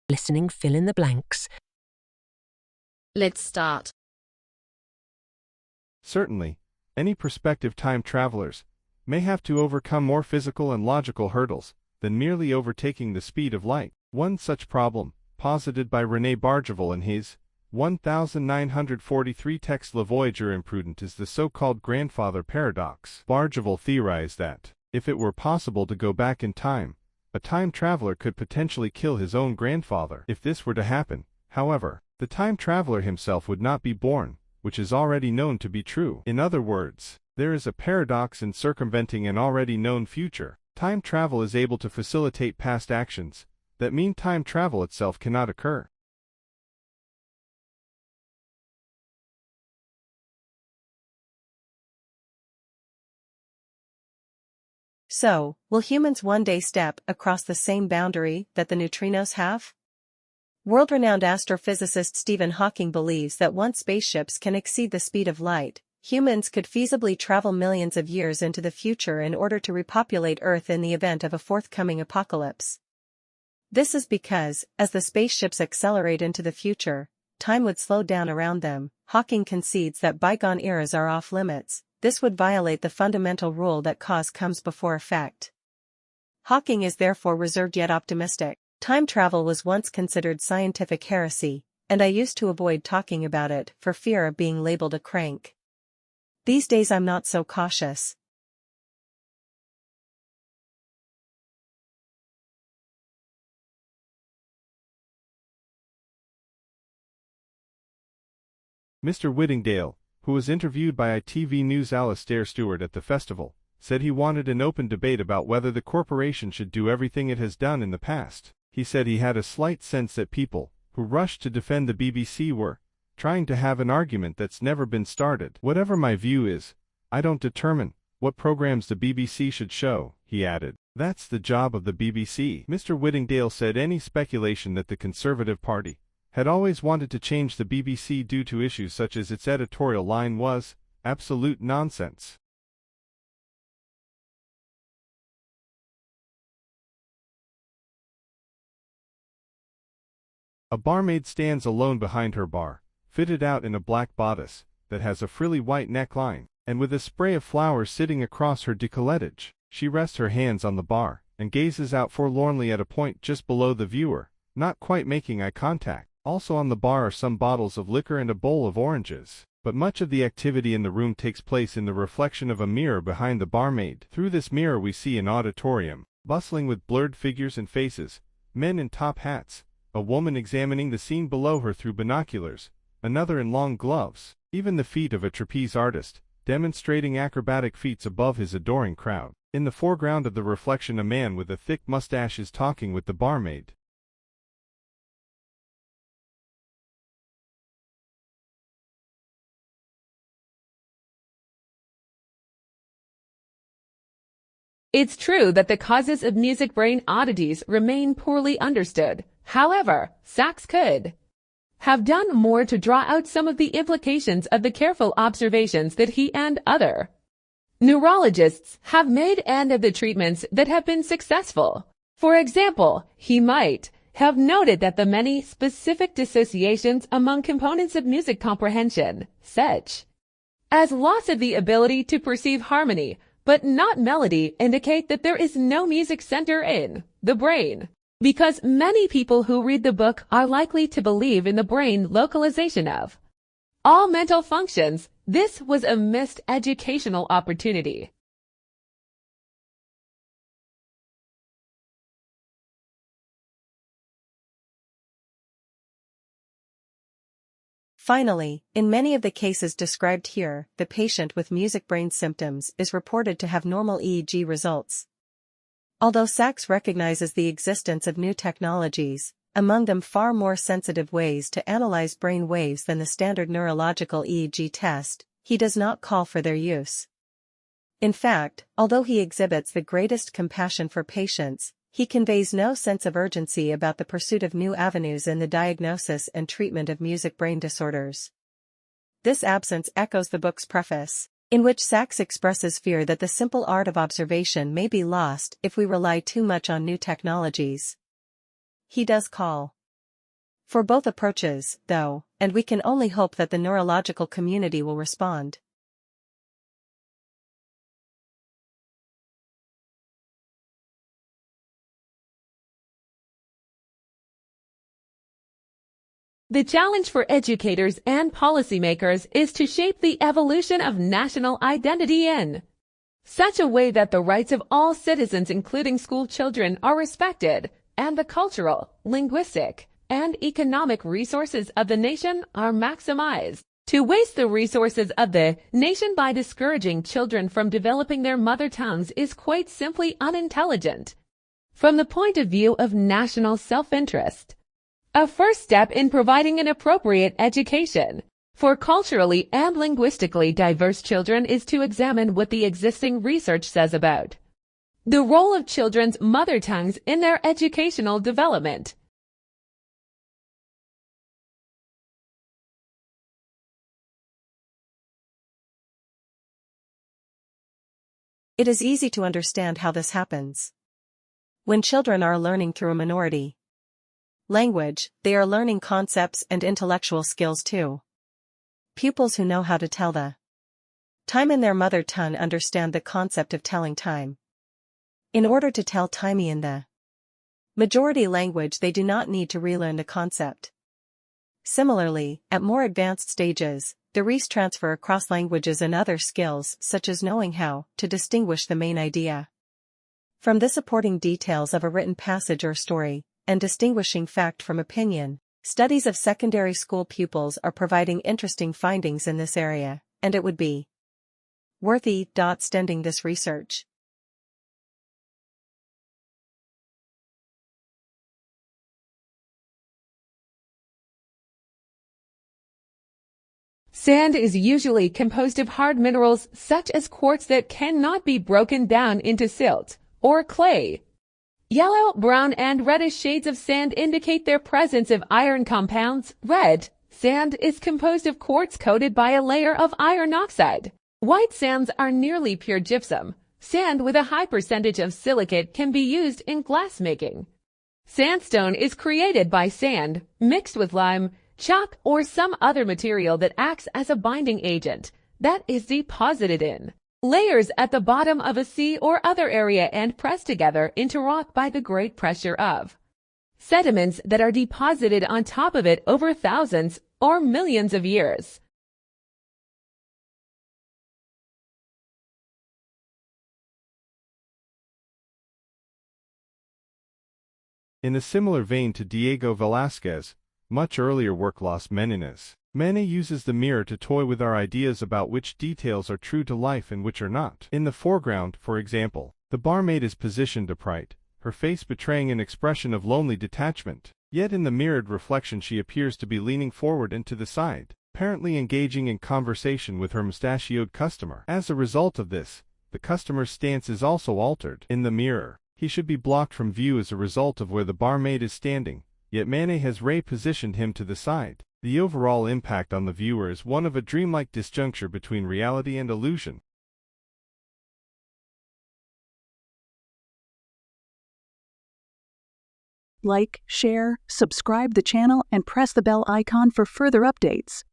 Listening, fill in the blanks. Let's start. Certainly, any prospective time travelers may have to overcome more physical and logical hurdles than merely overtaking the speed of light. One such problem, posited by René Barjavel in his 1943 text La Voyager Imprudent, is the so-called grandfather paradox. Barjavel theorized that, if it were possible to go back in time, a time traveler could potentially kill his own grandfather. If this were to happen, however, the time traveler himself would not be born, which is already known to be true. In other words, there is a paradox in circumventing an already known future. Time travel is able to facilitate past actions that mean time travel itself cannot occur. So, will humans one day step across the same boundary that the neutrinos have? World-renowned astrophysicist Stephen Hawking believes that once spaceships can exceed the speed of light, humans could feasibly travel millions of years into the future in order to repopulate Earth in the event of a forthcoming apocalypse. This is because, as the spaceships accelerate into the future, time would slow down around them. Hawking concedes that bygone eras are off-limits. This would violate the fundamental rule that cause comes before effect. Hawking is therefore reserved yet optimistic. Time travel was once considered scientific heresy, and I used to avoid talking about it for fear of being labeled a crank. These days I'm not so cautious. Mr. Whittingdale, who was interviewed by ITV News' Alastair Stewart at the festival, said he wanted an open debate about whether the corporation should do everything it has done in the past. He said he had a slight sense that people who rushed to defend the BBC were trying to have an argument that's never been started. Whatever my view is, I don't determine what programs the BBC should show, he added. That's the job of the BBC. Mr. Whittingdale said any speculation that the Conservative Party had always wanted to change the BBC due to issues such as its editorial line was absolute nonsense. A barmaid stands alone behind her bar, fitted out in a black bodice that has a frilly white neckline, and with a spray of flowers sitting across her décolletage. She rests her hands on the bar and gazes out forlornly at a point just below the viewer, not quite making eye contact. Also on the bar are some bottles of liquor and a bowl of oranges. But much of the activity in the room takes place in the reflection of a mirror behind the barmaid. Through this mirror we see an auditorium, bustling with blurred figures and faces, men in top hats, a woman examining the scene below her through binoculars, another in long gloves, even the feet of a trapeze artist, demonstrating acrobatic feats above his adoring crowd. In the foreground of the reflection a man with a thick mustache is talking with the barmaid. It's true that the causes of music brain oddities remain poorly understood. However, Sachs could have done more to draw out some of the implications of the careful observations that he and other neurologists have made and of the treatments that have been successful. For example, he might have noted that the many specific dissociations among components of music comprehension, such as loss of the ability to perceive harmony, but not melody, indicate that there is no music center in the brain. Because many people who read the book are likely to believe in the brain localization of all mental functions, this was a missed educational opportunity. Finally, in many of the cases described here, the patient with music brain symptoms is reported to have normal EEG results. Although Sachs recognizes the existence of new technologies, among them far more sensitive ways to analyze brain waves than the standard neurological EEG test, he does not call for their use. In fact, although he exhibits the greatest compassion for patients, he conveys no sense of urgency about the pursuit of new avenues in the diagnosis and treatment of music brain disorders. This absence echoes the book's preface, in which Sachs expresses fear that the simple art of observation may be lost if we rely too much on new technologies. He does call for both approaches, though, and we can only hope that the neurological community will respond. The challenge for educators and policymakers is to shape the evolution of national identity in such a way that the rights of all citizens, including school children, are respected, and the cultural, linguistic, and economic resources of the nation are maximized. To waste the resources of the nation by discouraging children from developing their mother tongues is quite simply unintelligent from the point of view of national self-interest. A first step in providing an appropriate education for culturally and linguistically diverse children is to examine what the existing research says about the role of children's mother tongues in their educational development. It is easy to understand how this happens. When children are learning through a minority language, they are learning concepts and intellectual skills too. Pupils who know how to tell the time in their mother tongue understand the concept of telling time. In order to tell timey in the majority language, they do not need to relearn the concept. Similarly, at more advanced stages, the transfer across languages and other skills such as knowing how to distinguish the main idea from the supporting details of a written passage or story, and distinguishing fact from opinion. Studies of secondary school pupils are providing interesting findings in this area, and it would be worthy extending this research. Sand is usually composed of hard minerals such as quartz that cannot be broken down into silt or clay. Yellow, brown, and reddish shades of sand indicate their presence of iron compounds. Red sand is composed of quartz coated by a layer of iron oxide. White sands are nearly pure gypsum. Sand with a high percentage of silicate can be used in glass making. Sandstone is created by sand mixed with lime, chalk, or some other material that acts as a binding agent that is deposited in layers at the bottom of a sea or other area and pressed together into rock by the great pressure of sediments that are deposited on top of it over thousands or millions of years. In a similar vein to Diego Velázquez, much earlier work Las Meninas, Manet uses the mirror to toy with our ideas about which details are true to life and which are not. In the foreground, for example, the barmaid is positioned upright, her face betraying an expression of lonely detachment. Yet in the mirrored reflection she appears to be leaning forward and to the side, apparently engaging in conversation with her mustachioed customer. As a result of this, the customer's stance is also altered. In the mirror, he should be blocked from view as a result of where the barmaid is standing, yet Manet has repositioned him to the side. The overall impact on the viewer is one of a dreamlike disjuncture between reality and illusion. Like, share, subscribe the channel, and press the bell icon for further updates.